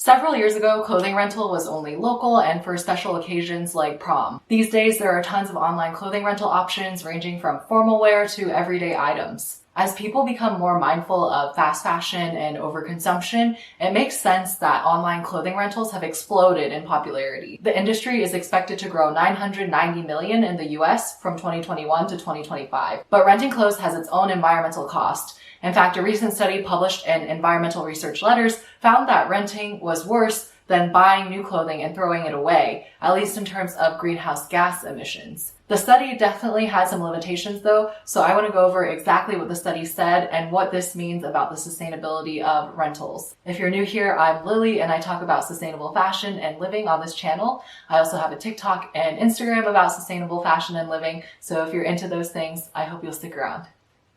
Several years ago, clothing rental was only local and for special occasions like prom. These days, there are tons of online clothing rental options ranging from formal wear to everyday items. As people become more mindful of fast fashion and overconsumption, it makes sense that online clothing rentals have exploded in popularity. The industry is expected to grow 990 million in the US from 2021 to 2025. But renting clothes has its own environmental cost. In fact, a recent study published in Environmental Research Letters found that renting was worse than buying new clothing and throwing it away, at least in terms of greenhouse gas emissions. The study definitely had some limitations though, so I want to go over exactly what the study said and what this means about the sustainability of rentals. If you're new here, I'm Lily and I talk about sustainable fashion and living on this channel. I also have a TikTok and Instagram about sustainable fashion and living, so if you're into those things, I hope you'll stick around.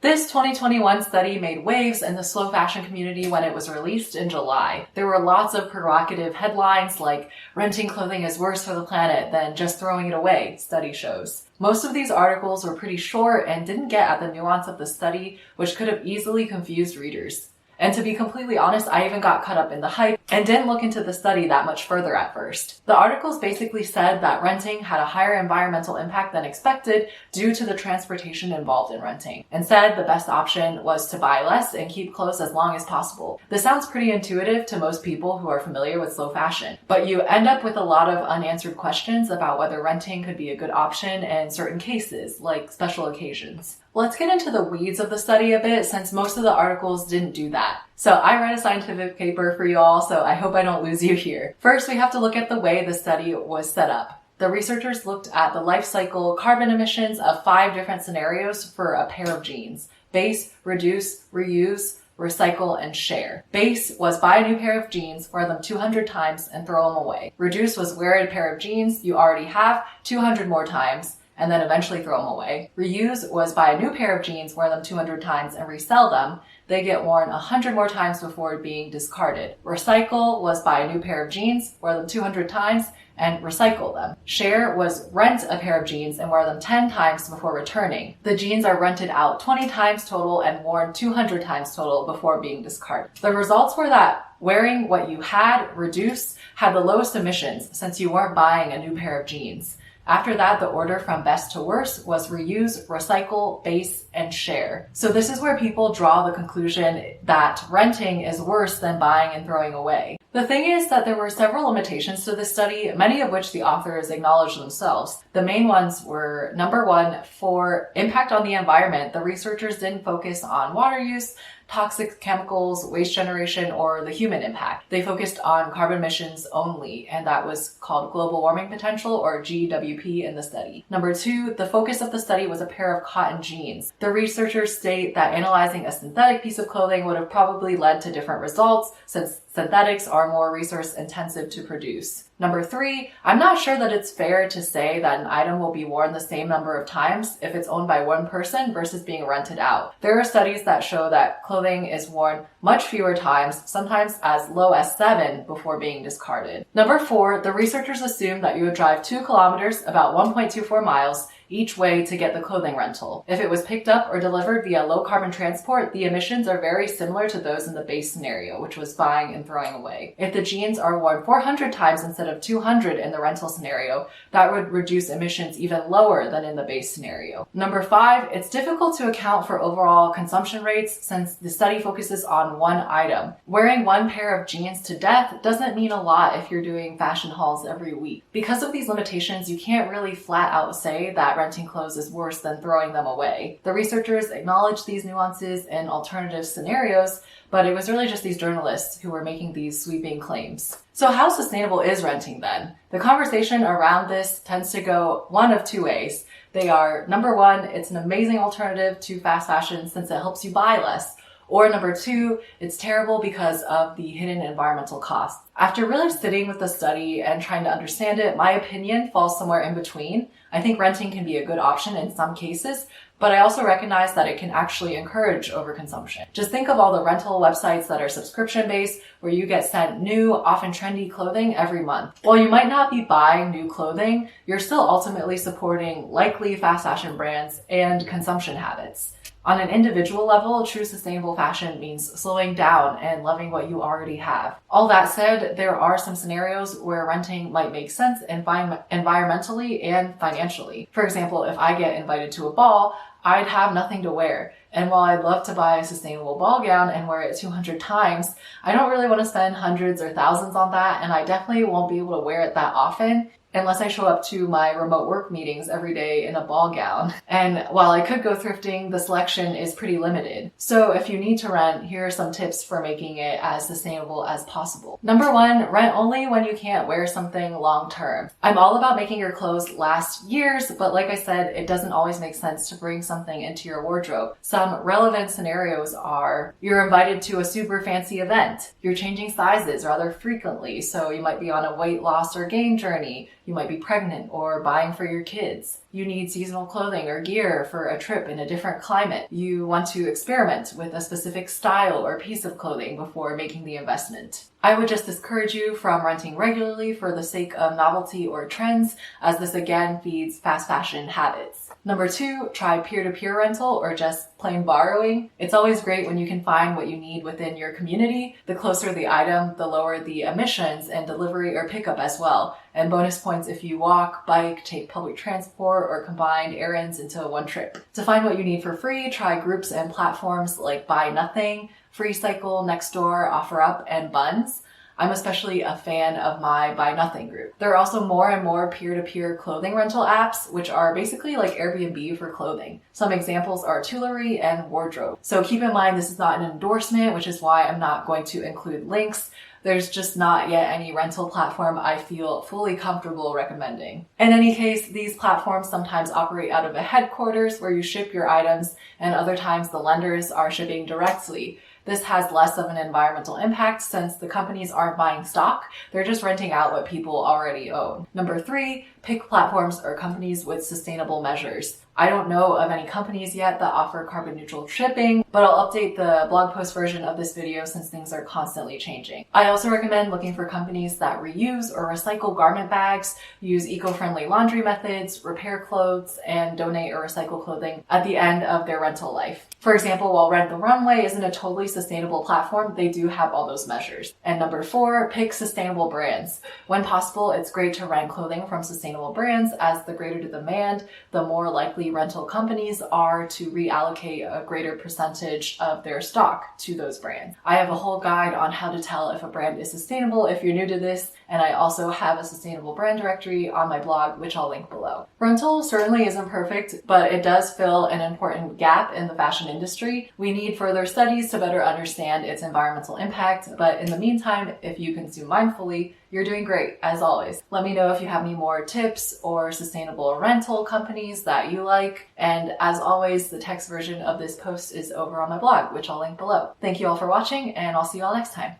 This 2021 study made waves in the slow fashion community when it was released in July. There were lots of provocative headlines like renting clothing is worse for the planet than just throwing it away, study shows. Most of these articles were pretty short and didn't get at the nuance of the study, which could have easily confused readers. And to be completely honest, I even got caught up in the hype and didn't look into the study that much further at first. The articles basically said that renting had a higher environmental impact than expected due to the transportation involved in renting, and said the best option was to buy less and keep clothes as long as possible. This sounds pretty intuitive to most people who are familiar with slow fashion, but you end up with a lot of unanswered questions about whether renting could be a good option in certain cases, like special occasions. Let's get into the weeds of the study a bit since most of the articles didn't do that. So I read a scientific paper for y'all, so I hope I don't lose you here. First, we have to look at the way the study was set up. The researchers looked at the life cycle carbon emissions of 5 different scenarios for a pair of jeans: base, reduce, reuse, recycle, and share. Base was buy a new pair of jeans, wear them 200 times, and throw them away. Reduce was wear a pair of jeans you already have 200 more times, and then eventually throw them away. Reuse was buy a new pair of jeans, wear them 200 times, and resell them. They get worn 100 more times before being discarded. Recycle was buy a new pair of jeans, wear them 200 times, and recycle them. Share was rent a pair of jeans and wear them 10 times before returning. The jeans are rented out 20 times total and worn 200 times total before being discarded. The results were that wearing what you had, reduce, had the lowest emissions since you weren't buying a new pair of jeans. After that, the order from best to worst was reuse, recycle, base, and share. So this is where people draw the conclusion that renting is worse than buying and throwing away. The thing is that there were several limitations to this study, many of which the authors acknowledged themselves. The main ones were, number one, for impact on the environment, the researchers didn't focus on water use, toxic chemicals, waste generation, or the human impact. They focused on carbon emissions only, and that was called global warming potential, or GWP, in the study. Number two, the focus of the study was a pair of cotton jeans. The researchers state that analyzing a synthetic piece of clothing would have probably led to different results, since synthetics are more resource intensive to produce. Number three, I'm not sure that it's fair to say that an item will be worn the same number of times if it's owned by one person versus being rented out. There are studies that show that clothing is worn much fewer times, sometimes as low as 7, before being discarded. Number four, the researchers assumed that you would drive 2 kilometers, about 1.24 miles, each way to get the clothing rental. If it was picked up or delivered via low carbon transport, the emissions are very similar to those in the base scenario, which was buying and throwing away. If the jeans are worn 400 times instead of 200 in the rental scenario, that would reduce emissions even lower than in the base scenario. Number five, it's difficult to account for overall consumption rates since the study focuses on one item. Wearing one pair of jeans to death doesn't mean a lot if you're doing fashion hauls every week. Because of these limitations, you can't really flat out say that renting clothes is worse than throwing them away. The researchers acknowledged these nuances in alternative scenarios, but it was really just these journalists who were making these sweeping claims. So how sustainable is renting then? The conversation around this tends to go one of two ways. They are, number one, it's an amazing alternative to fast fashion since it helps you buy less. Or number two, it's terrible because of the hidden environmental costs. After really sitting with the study and trying to understand it, my opinion falls somewhere in between. I think renting can be a good option in some cases, but I also recognize that it can actually encourage overconsumption. Just think of all the rental websites that are subscription-based, where you get sent new, often trendy clothing every month. While you might not be buying new clothing, you're still ultimately supporting likely fast fashion brands and consumption habits. On an individual level, true sustainable fashion means slowing down and loving what you already have. All that said, there are some scenarios where renting might make sense environmentally and financially. For example, if I get invited to a ball, I'd have nothing to wear. And while I'd love to buy a sustainable ball gown and wear it 200 times, I don't really want to spend hundreds or thousands on that, and I definitely won't be able to wear it that often unless I show up to my remote work meetings every day in a ball gown. And while I could go thrifting, the selection is pretty limited. So if you need to rent, here are some tips for making it as sustainable as possible. Number 1, rent only when you can't wear something long term. I'm all about making your clothes last years, but like I said, it doesn't always make sense to bring something into your wardrobe. Some relevant scenarios are you're invited to a super fancy event, you're changing sizes rather frequently, so you might be on a weight loss or gain journey, you might be pregnant or buying for your kids. You need seasonal clothing or gear for a trip in a different climate. You want to experiment with a specific style or piece of clothing before making the investment. I would just discourage you from renting regularly for the sake of novelty or trends, as this again feeds fast fashion habits. Number 2, try peer-to-peer rental or just plain borrowing. It's always great when you can find what you need within your community. The closer the item, the lower the emissions and delivery or pickup as well. And bonus points if you walk, bike, take public transport, or combine errands into one trip. To find what you need for free, try groups and platforms like Buy Nothing, FreeCycle, Nextdoor, OfferUp, and Buns. I'm especially a fan of my Buy Nothing group. There are also more and more peer-to-peer clothing rental apps, which are basically like Airbnb for clothing. Some examples are Tuileries and Wardrobe. So keep in mind this is not an endorsement, which is why I'm not going to include links. There's just not yet any rental platform I feel fully comfortable recommending. In any case, these platforms sometimes operate out of a headquarters where you ship your items, and other times the lenders are shipping directly. This has less of an environmental impact since the companies aren't buying stock, they're just renting out what people already own. Number 3, pick platforms or companies with sustainable measures. I don't know of any companies yet that offer carbon neutral shipping, but I'll update the blog post version of this video since things are constantly changing. I also recommend looking for companies that reuse or recycle garment bags, use eco-friendly laundry methods, repair clothes, and donate or recycle clothing at the end of their rental life. For example, while Rent the Runway isn't a totally sustainable platform, they do have all those measures. And number 4, pick sustainable brands. When possible, it's great to rent clothing from sustainable brands, as the greater the demand, the more likely rental companies are to reallocate a greater percentage of their stock to those brands. I have a whole guide on how to tell if a brand is sustainable if you're new to this, and I also have a sustainable brand directory on my blog, which I'll link below. Rental certainly isn't perfect, but it does fill an important gap in the fashion industry. We need further studies to better understand its environmental impact, but in the meantime, if you consume mindfully, you're doing great, as always. Let me know if you have any more tips or sustainable rental companies that you like. And as always, the text version of this post is over on my blog, which I'll link below. Thank you all for watching, and I'll see you all next time.